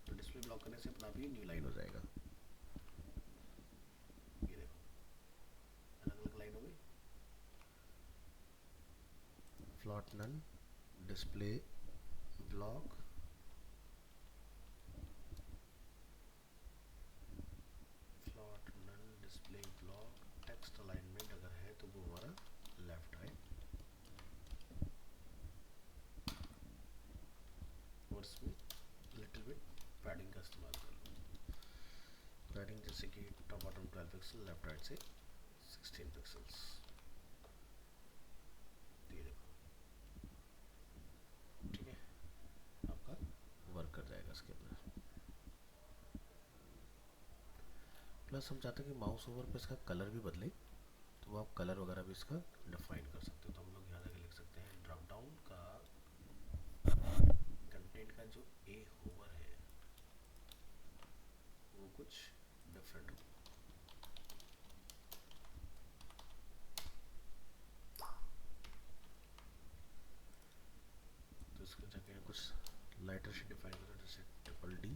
तो डिस्प्ले ब्लॉक करने से अपना भी न्यू लाइन हो जाएगा। ये देखो अलग अलग लाइन हो गई। Float none, display block, float none, display block. Text alignment अगर है तो वो हमारा लेफ्ट है, और इसमें लिटिल बिट पैडिंग का इस्तेमाल कर लो। पैडिंग जैसे कि top bottom 12 pixel, left right से 16 पिक्सल्स। ये देखो ठीक है, आपका वर्क कर जाएगा इसके अंदर। प्लस हम चाहते हैं कि माउस ओवर पे इसका कलर भी बदले, तो वो आप कलर वगैरह भी इसका डिफाइन कर सकते हो। तो हम लोग यहाँ जाके लिख सकते हैं ड्रॉप डाउन का कंटेंट का जो ए होवर है वो कुछ डिफरेंट हो। तो इसको जाके कुछ लाइटर से डिफाइन करो, जैसे ट्रिपल डी,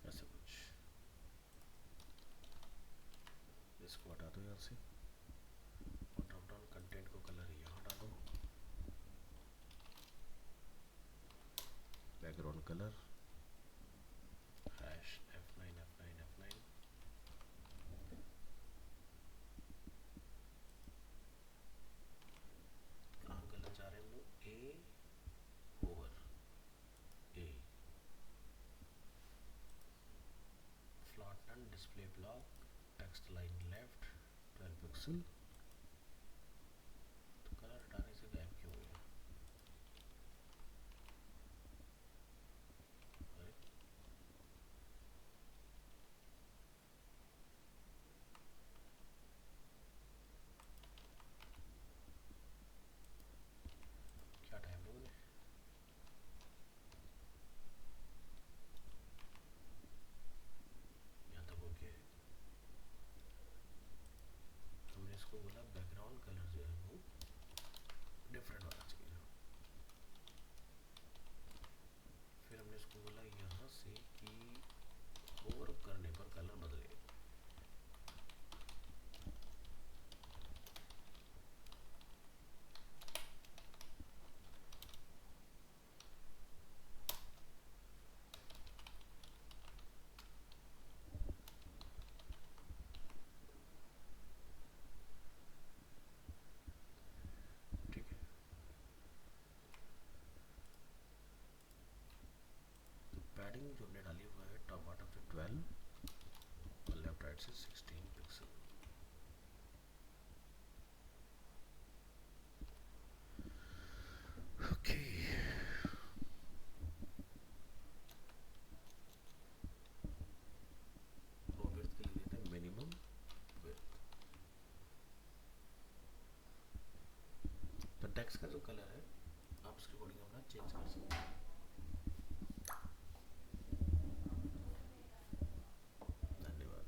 ऐसा कुछ। इसको हटा दो यहाँ से, और ड्रॉप डाउन कंटेंट को कलर यहाँ डालो, background colour hash F9 F9 F9। कहाँ कलर जा रहे हैं हम लोग, A over A, float none, display block, text line left 12 pixel. तो कलर हटाने से गायब क्यों हो गया? अरे क्या टाइम लोगे? यहाँ तक ओके है। हमने इसको बोला बैकग्राउंड कलर जो है वो डिफरेंट होना चाहिए। फिर हमने इसको बोला यहाँ से कि ओवर करने पर कलर बदले। ठीक है, तो पैडिंग जो हमने डाली हुआ है टॉप बॉटम से 12 और लेफ्ट राइट से 16 पिक्सल। ओके, रो विड्थ के लिए देते हैं मिनिमम विड्थ। तो टेक्स्ट का जो कलर है आप उसके अकॉर्डिंग अपना चेंज कर सकते हैं। धन्यवाद।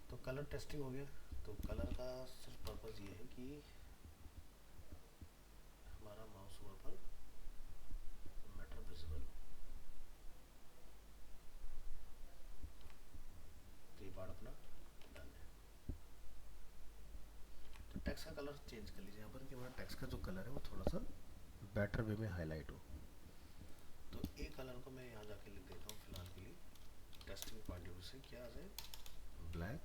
तो कलर टेस्टिंग हो गया। तो कलर का सिर्फ पर्पज़ ये है कि हमारा माउस ओवर पर मैटर विजिबल हो। तो ये पार्ट अपना डन है। कलर चेंज कर लीजिए यहाँ पर कि हमारा टेक्स्ट का जो कलर है वो थोड़ा सा बेटर वे में हाईलाइट हो। तो ए कलर को मैं यहाँ जाके लिख देता हूँ फिलहाल के लिए, टेस्टिंग पॉइंट ऑफ व्यू से क्या आ जाए, ब्लैक,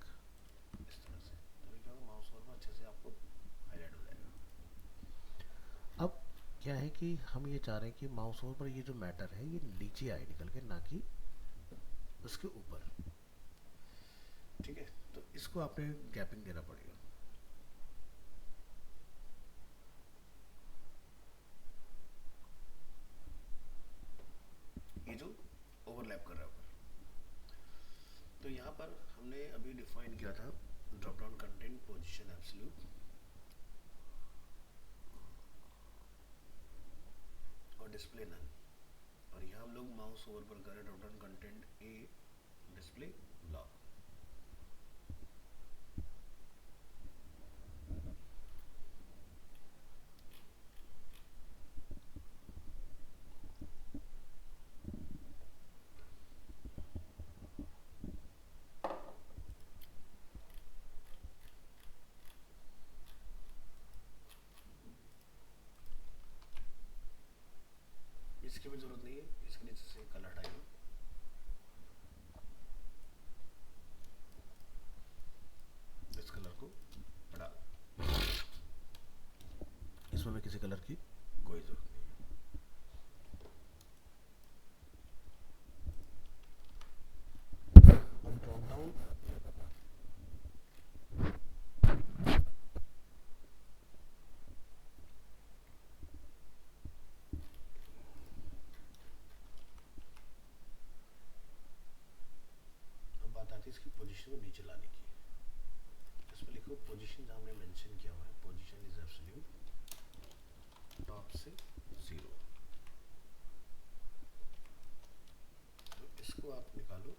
इस तरह से। तभी क्या होगा, माउस ओवर में अच्छे से आपको हाईलाइट हो जाएगा। अब क्या है कि हम ये चाह रहे हैं कि माउस ओवर पर ये जो मैटर है ये नीचे आए निकल के, ना कि उसके ऊपर। ठीक है, तो इसको आपने गैपिंग देना पड़ेगा। ये जो ओवरलैप कर रहा है ऊपर। तो यहाँ पर हमने अभी डिफाइन किया था drop down content position absolute और डिस्प्ले नन, और यहाँ हम लोग माउस ओवर पर करें ड्रॉप डाउन कंटेंट ए डिस्प्ले ब्लॉक। इसकी भी जरूरत नहीं है, इसके नीचे से कलर हटाइए। इस कलर को हटा, इसमें भी किसी कलर की कोई जरूरत नहीं है। अब ड्रॉप डाउन इसकी पोजीशन को नीचे लाने की। इसमें लिखो पोजीशन, जहाँ हमने मेंशन किया हुआ है पोजीशन इज एब्सोल्यूट टॉप से 0। तो इसको आप निकालो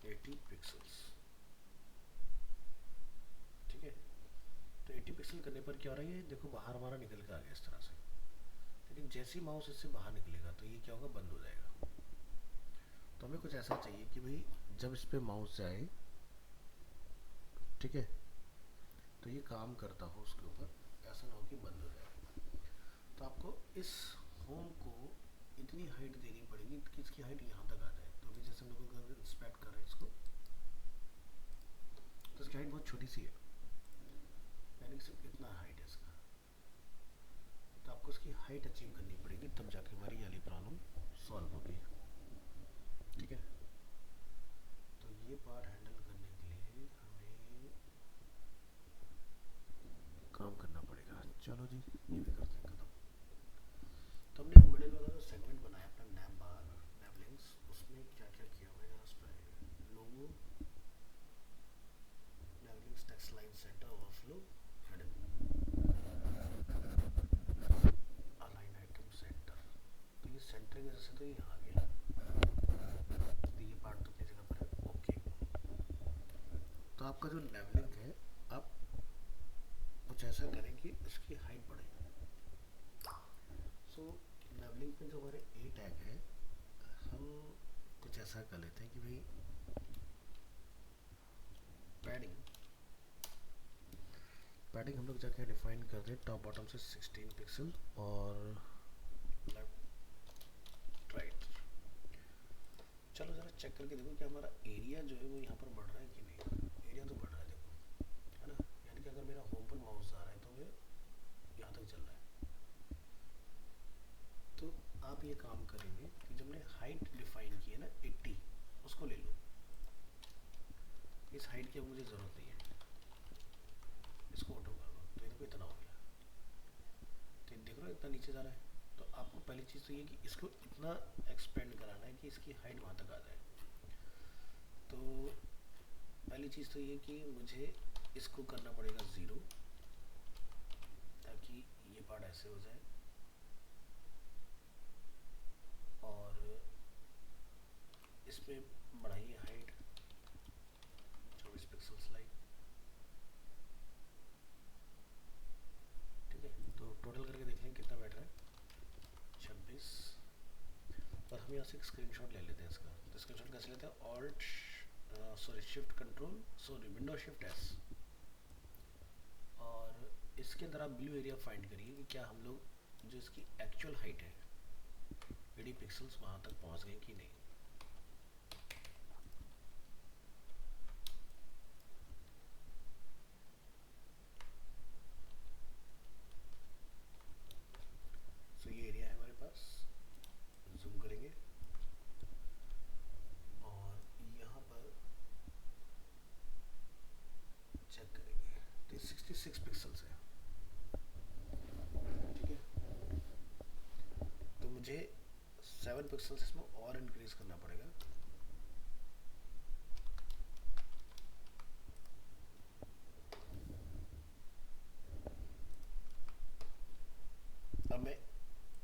80 पिक्सल्स। ठीक है, तो 80 पिक्सल करने पर क्या हो रहा है, ये देखो बाहर हमारा निकल के आ गया इस तरह से। लेकिन जैसे ही माउस इससे बाहर निकलेगा तो ये क्या होगा, बंद हो जाएगा। तो हमें कुछ ऐसा चाहिए कि भाई जब इस पे माउस जाए, ठीक है, तो ये काम करता हो उसके ऊपर, ऐसा ना हो कि बंद हो जाए। तो आपको इस होम को इतनी हाइट देनी पड़ेगी कि इसकी हाइट यहाँ तक आ जाए। तो अभी जैसे हम लोग अगर इंस्पेक्ट कर रहे हैं इसको, तो इसकी हाइट बहुत छोटी सी है, यानी सिर्फ इतना हाइट है इसका। तो आपको इसकी हाइट अचीव करनी पड़ेगी, तब जाके हमारी ये वाली प्रॉब्लम सॉल्व होगी। ठीक है, तो ये पार्ट हैंडल करने के लिए हमें काम करना पड़ेगा। चलो जी, ये भी करते हैं खत्म। तो हमने एक मिडिल वाला जो सेगमेंट बनाया अपना नैप बार, नैप लिंक्स, उसमें क्या क्या किया हुआ है जरा उस पर logo, nav links text line centre overflow header, align item centre. तो ये सेंटर की वजह से तो ये यहाँ आ गया, तो ये पार्ट तो अपनी जगह पर है। ओके, तो आपका जो नैप लिंक है, आप कुछ ऐसा करें कि इसकी हाइट बढ़े। सो नैवलिंक में जो हमारे ए टैग है, हम कुछ ऐसा कर लेते हैं कि भाई पैडिंग हम लोग जाके डिफाइन कर दें टॉप बॉटम से 16 पिक्सल और लेफ्ट राइट। चलो ज़रा चेक करके देखो कि हमारा एरिया जो है वो यहाँ पर बढ़ रहा है कि नहीं। एरिया तो बढ़ रहा है, देखो, है ना। यानी कि अगर मेरा होम पर माउस आ रहा है तो वो यहाँ तक चल रहा है। तो आप ये काम करेंगे कि जब हमने हाइट डिफाइन की है ना 80, उसको ले लो। इस हाइट की अब मुझे ज़रूरत नहीं है, इसको ऑटो कर लो। तो ये देखो इतना हो गया, तो देख रहे हो इतना नीचे जा रहा है। तो आपको पहली चीज़ तो ये कि इसको इतना एक्सपेंड कराना है कि इसकी हाइट वहाँ तक आ जाए। तो पहली चीज़ तो ये कि मुझे इसको करना पड़ेगा 0, ताकि ये पार्ट ऐसे हो जाए, और इसमें बढ़ाइए हाइट 24 पिक्सल्स लाइक। ठीक है, तो टोटल करके देख लें कितना बैठ रहा है, 26। और हम यहाँ से एक स्क्रीनशॉट ले लेते हैं इसका। तो स्क्रीनशॉट कैसे लेते हैं, alt sorry shift control sorry window shift S, और इसके अंदर आप ब्लू एरिया फाइंड करिए कि क्या हम लोग जो इसकी एक्चुअल हाइट है 80 पिक्सल्स वहाँ तक पहुँच गए कि नहीं। तो ये एरिया है हमारे पास, जूम करेंगे और यहाँ पर चेक करेंगे तो 66 पिक्सल्स है, ठीक है। तो मुझे 7 पिक्सल्स इसमें और इंक्रीज करना पड़ेगा। अब मैं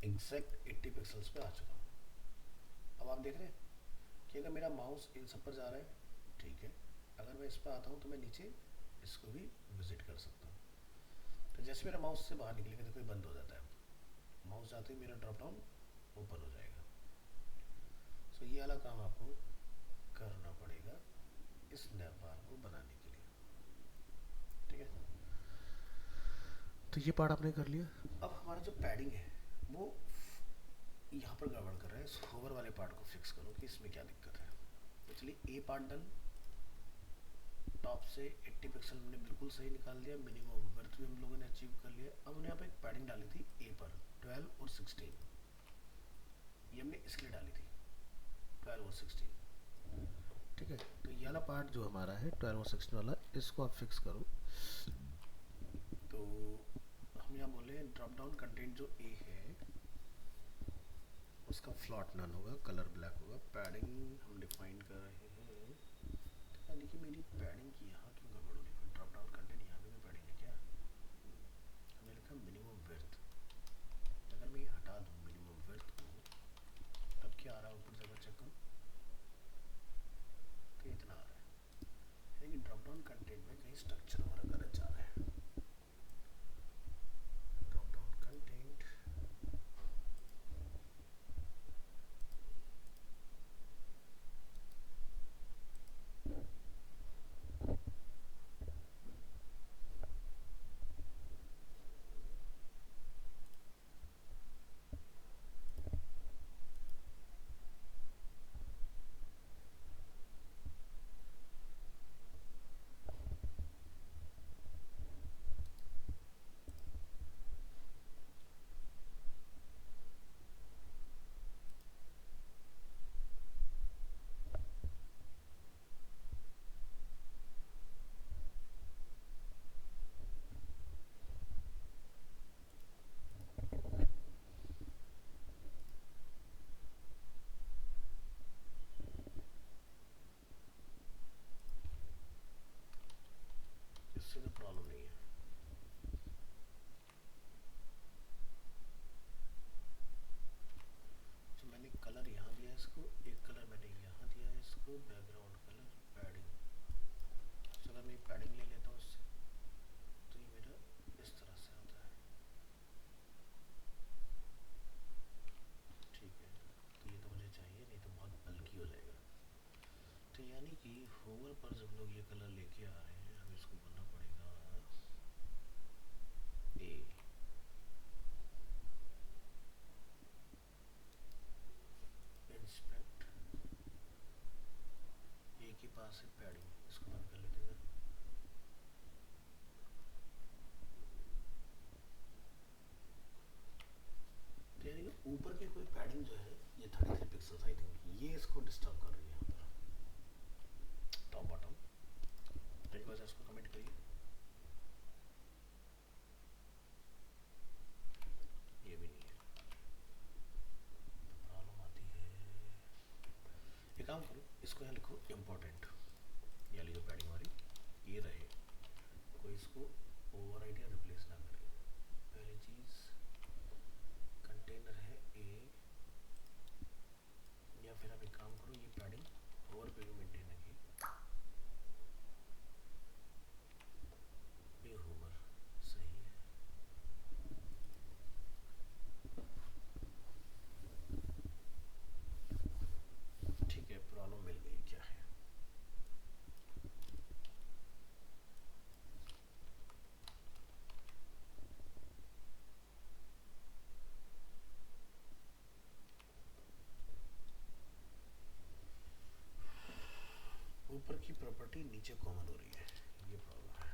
एग्जैक्ट 80 पिक्सल्स पे आ चुका हूँ। अब आप देख रहे हैं कि अगर मेरा माउस इन सब पर जा रहा है, ठीक है, अगर मैं इस पर आता हूँ तो मैं नीचे इसको भी विजिट कर सकता हूँ। तो जैसे मेरा माउस से बाहर निकलेगा देखो ये बंद हो जाता है, माउस जाते ही मेरा ड्रॉप डाउन ओपन हो जाएगा। सो ये वाला काम आपको करना पड़ेगा इस नैव बार को बनाने के लिए, ठीक है। तो ये पार्ट आपने कर लिया। अब हमारा जो पैडिंग है वो यहाँ पर गड़बड़ कर रहा है, इस होवर वाले पार्ट को फिक्स करो कि इसमें क्या दिक्कत है। तो चलिए ए पार्ट डन, टॉप से 80 पिक्सल हमने बिल्कुल सही निकाल दिया, मिनिमम वर्थ भी हम लोगों ने अचीव कर लिया। अब हमने यहाँ पे एक पैडिंग डाली थी ए पर 12 और 16, ये हमने इसलिए डाली थी 12 और 16, ठीक है। तो ये वाला पार्ट जो हमारा है 12 और 16 वाला, इसको आप फिक्स करो। तो हम यहाँ बोले ड्रॉप डाउन कंटेंट जो ए है उसका फ्लॉट नन होगा, कलर ब्लैक होगा। पैडिंग हम डिफाइन कर रहे हैं, यानी कि मेरी पैडिंग की यहाँ क्यों गड़बड़ हो रही है। ड्रॉप डाउन कंटेंट यहाँ पे भी पैडिंग है क्या, हमने लिखा मिनिमम विड्थ। अगर मैं ये हटा दूँ मिनिमम विड्थ को, तब क्या आ रहा है ऊपर जगह चेक करो तो इतना आ रहा है, यानी कि ड्रॉप डाउन कंटेंट में कहीं स्ट्रक्चर हमारा गलत जा रहा है। ड्रॉप डाउन कंटेंट इससे तो प्रॉब्लम नहीं है। तो मैंने कलर यहाँ दिया इसको, एक कलर मैंने यहाँ दिया है इसको, बैकग्राउंड कलर पैडिंग। तो अगर मैं पैडिंग ले लेता हूँ इससे तो ये मेरा इस तरह से आता है, ठीक है। तो ये तो मुझे चाहिए नहीं तो बहुत बल्कि हो जाएगा। तो यानी कि होवर पर जब लोग ये कलर लेके आ रहे हैं, हमें इसको बोलना पड़ेगा ए, इंस्पेक्ट, ए के पास है पैडिंग, इसको बंद कर लेते हैं। तो यानी कि ऊपर की कोई पैडिंग जो है ये 33 पिक्सल्स आई थिंक, ये इसको डिस्टर्ब कर रही है यहाँ पर टॉप बॉटम। तो एक बार इसको कमेंट करिए, ये भी नहीं है, प्रॉब्लम आती है। एक काम करो, इसको यहाँ लिखो इम्पोर्टेंट, ये वाली जो पैडिंग वाली ये रहे, कोई इसको ओवरराइड या रिप्लेस ना करे। पहली चीज़ कंटेनर है ए, या फिर आप एक काम करो ये पैडिंग ओवर पे भी मेंटेन रखिए, ये होवर सही है। ठीक है, प्रॉब्लम मिल गई क्या है। प्रॉपर्टी नीचे कॉमन हो रही है, ये प्रॉब्लम है।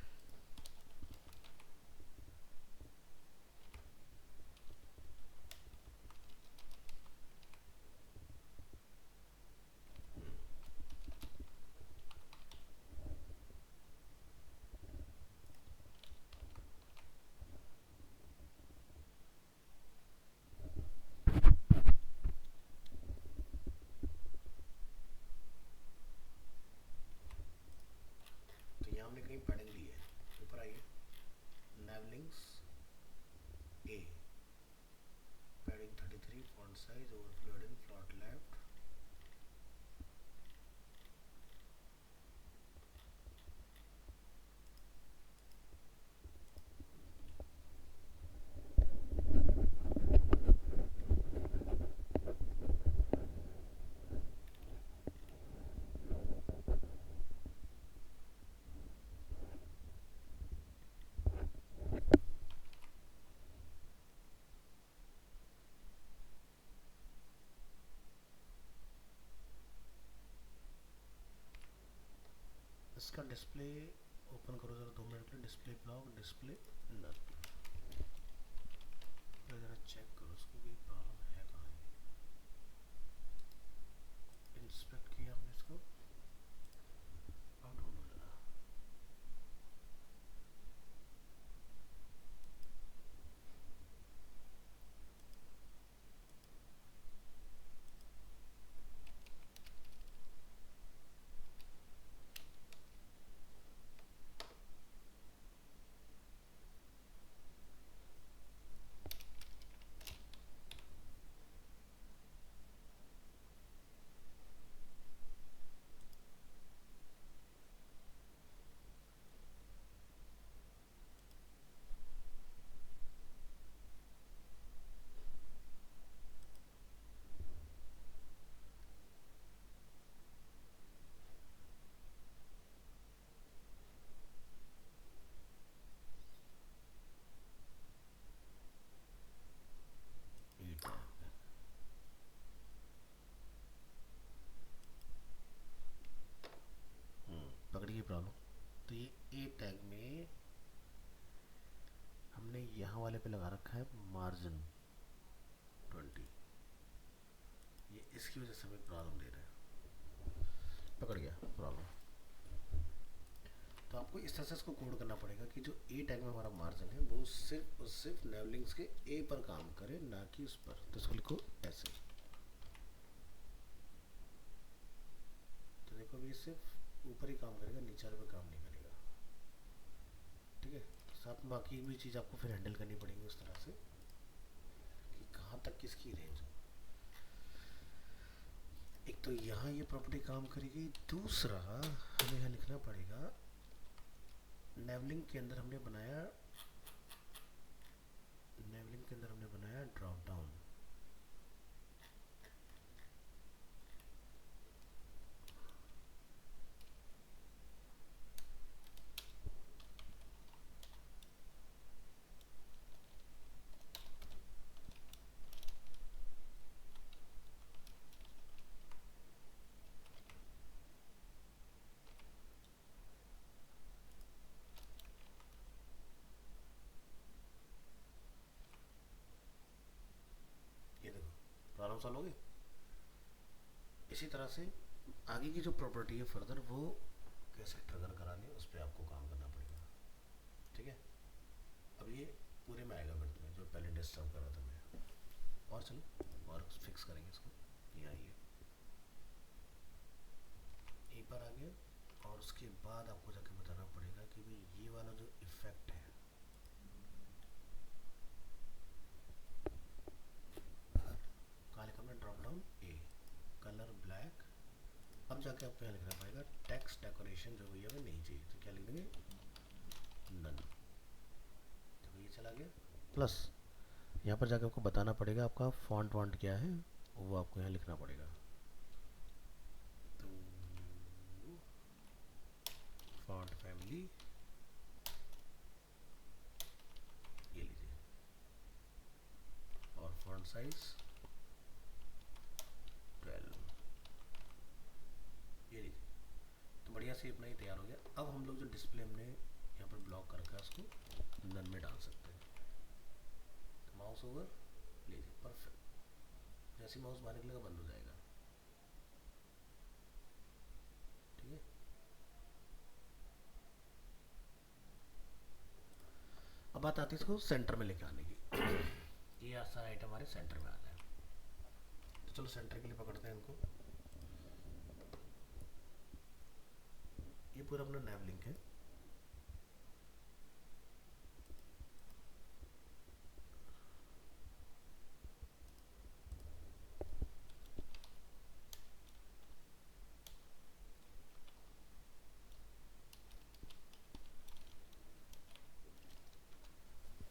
तो यहाँ हमने कहीं पैडिंग ली है, ऊपर आइए, nav links A, padding 33, font size, overflow heading, float left, इसका डिस्प्ले ओपन करो जरा 2 मिनट के लिए, डिस्प्ले ब्लॉक, डिस्प्ले नल, जरा चेक करो उसको भी प्रॉब्लम है कहाँ है। इंस्पेक्ट किया हमने इसको, अब ढूंढो जरा। ये टैग है। पकड़िए प्रॉब्लम। तो ये ए टैग में हमने यहाँ वाले पे लगा रखा है मार्जिन 20, ये इसकी वजह से हमें प्रॉब्लम दे रहा है। पकड़ गया प्रॉब्लम। तो आपको इस तरह से इसको कोड करना पड़ेगा कि जो ए टैग में हमारा मार्जिन है वो सिर्फ और सिर्फ नेवलिंग्स के ए पर काम करे, ना कि उस पर। तो इसको लिखो ऐसे। तो देखो अभी सिर्फ ऊपर ही काम करेगा, नीचे वाले पे काम नहीं करेगा। ठीक है, तो साथ में बाकी भी चीज़ आपको फिर हैंडल करनी पड़ेगी उस तरह से कि कहाँ तक किसकी रेंज हो। एक तो यहाँ ये प्रॉपर्टी काम करेगी, दूसरा हमें यहाँ लिखना पड़ेगा नेवलिंग के अंदर हमने बनाया, नेवलिंग के अंदर हमने बनाया ड्रॉप डाउन। ये देखो प्रॉब्लम सॉल्व हो गई। इसी तरह से आगे की जो प्रॉपर्टी है फर्दर वो कैसे ट्रिगर करानी है उस पर आपको काम करना पड़ेगा। ठीक है, अब ये पूरे में आएगा फिर तुम्हें जो पहले डिस्टर्ब कर रहा था मैं। और चलो और फिक्स करेंगे इसको। ये आइए, ए पर आ गया, और उसके बाद आपको जाके बताना पड़ेगा कि भाई ये वाला जो इफेक्ट है कहाँ लिखा हमने, ड्रॉप डाउन ए, कलर ब्लैक। अब जाके आपको यहाँ लिखना पड़ेगा टेक्स्ट डेकोरेशन जो भैया हमें नहीं चाहिए, तो क्या लिख देंगे, नन। तो ये चला गया। प्लस यहाँ पर जाके आपको बताना पड़ेगा आपका फॉन्ट वॉन्ट क्या है, वो आपको यहाँ लिखना पड़ेगा। तो फॉन्ट फैमिली ये लीजिए, और फॉन्ट साइज 12 ये लीजिए। तो बढ़िया बढ़िया से अपना ही तैयार हो गया। अब हम लोग जो डिस्प्ले हमने यहाँ पर ब्लॉक कर रखा है उसको नन में डाल सकते हैं। माउस ओवर लीजिए, परफेक्ट। जैसे ही माउस बाहर निकलेगा बंद हो जाएगा, ठीक है। अब बात आती है इसको सेंटर में लेके आने की। ये सारा आइटम हमारे सेंटर में आ जाए, तो चलो सेंटर के लिए पकड़ते हैं इनको। ये पूरा अपना नैव लिंक है।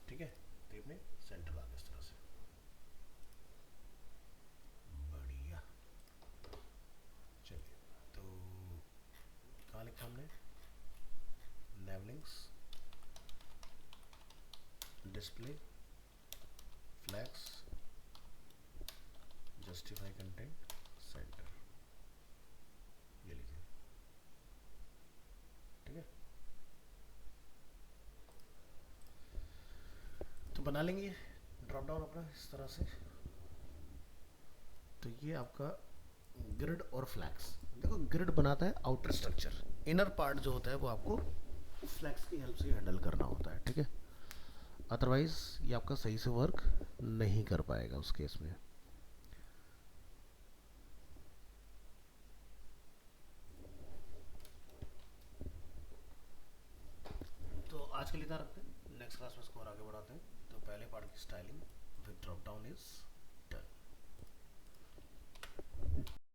ठीक है, तो अपने सेंटर आ गया इस तरह से, बढ़िया। चलिए, तो कहाँ लिखा हमने? Nav links, display, flex, justify content, centre, ये लीजिए, ठीक है। तो बना लेंगे ड्रॉप डाउन अपना इस तरह से। तो ये आपका ग्रिड और फ्लैक्स, देखो ग्रिड बनाता है आउटर स्ट्रक्चर, इनर पार्ट जो होता है वो आपको फ्लैक्स की हेल्प से हैंडल करना होता है, ठीक है। अदरवाइज ये आपका सही से वर्क नहीं कर पाएगा उस केस में। तो आज के लिए इतना रखते हैं, नेक्स्ट क्लास में इसको और आगे बढ़ाते हैं। तो पहले पार्ट की styling with drop down is